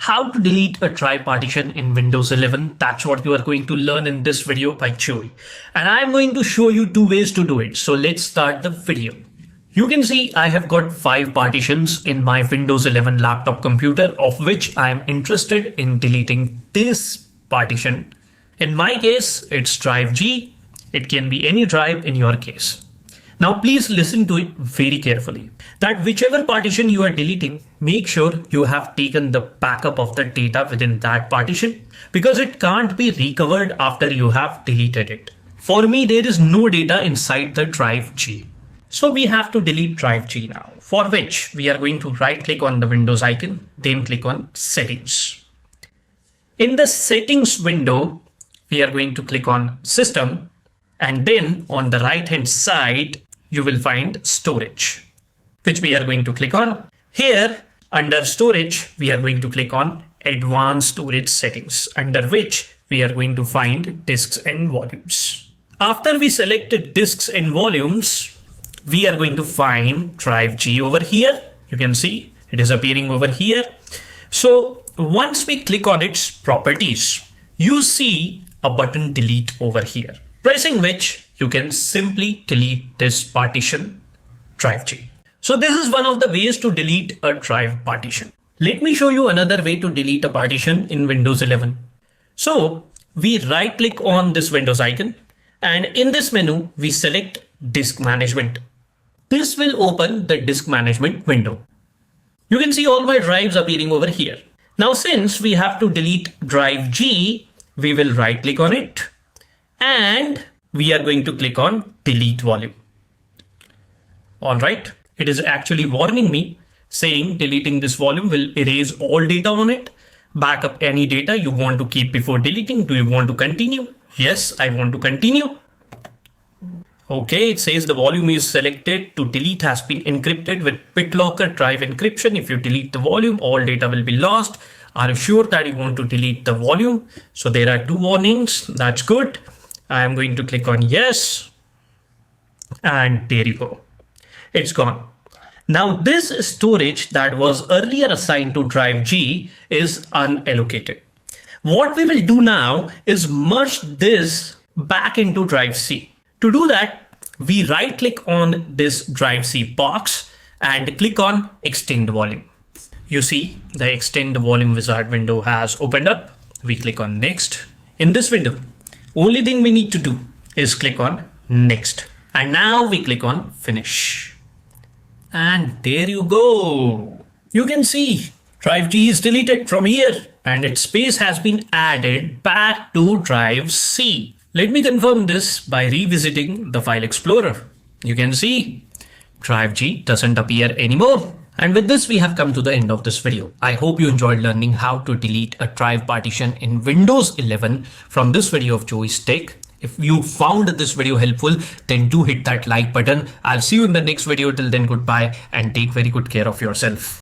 how to delete a drive partition in Windows 11. That's what you are going to learn in this video by Joey. And I'm going to show you two ways to do it. So let's start the video. You can see I have got 5 partitions in my Windows 11 laptop computer, of which I am interested in deleting this partition. In my case, it's drive G. It can be any drive in your case. Now please listen to it very carefully, that whichever partition you are deleting, make sure you have taken the backup of the data within that partition, because it can't be recovered after you have deleted it. For me, there is no data inside the drive G. So we have to delete drive G now, for which we are going to right click on the Windows icon, then click on settings. In the settings window, we are going to click on system, and then on the right hand side, you will find storage, which we are going to click on. Here under storage, we are going to click on advanced storage settings, under which we are going to find disks and volumes. After we selected disks and volumes, we are going to find drive G over here. You can see it is appearing over here. So once we click on its properties, you see a button delete over here, pressing which you can simply delete this partition drive G. So this is one of the ways to delete a drive partition. Let me show you another way to delete a partition in Windows 11. So we right click on this Windows icon, and in this menu, we select disk management. This will open the disk management window. You can see all my drives appearing over here. Now, since we have to delete drive G, we will right click on it, and we are going to click on delete volume. All right. It is actually warning me, saying deleting this volume will erase all data on it. Back up any data you want to keep before deleting. Do you want to continue? Yes, I want to continue. Okay, it says the volume is selected to delete has been encrypted with BitLocker drive encryption. If you delete the volume, all data will be lost. Are you sure that you want to delete the volume? So there are 2 warnings. That's good. I am going to click on yes, and there you go. It's gone. Now this storage that was earlier assigned to drive G is unallocated. What we will do now is merge this back into drive C. To do that, we right click on this drive C box and click on extend volume. You see the extend volume wizard window has opened up. We click on next. In this window, only thing we need to do is click on next. And now we click on finish. And there you go. You can see drive G is deleted from here and its space has been added back to drive C. Let me confirm this by revisiting the file explorer. You can see drive G doesn't appear anymore. And with this, we have come to the end of this video. I hope you enjoyed learning how to delete a drive partition in Windows 11 from this video of Joey's Tech. If you found this video helpful, then do hit that like button. I'll see you in the next video. Till then, goodbye and take very good care of yourself.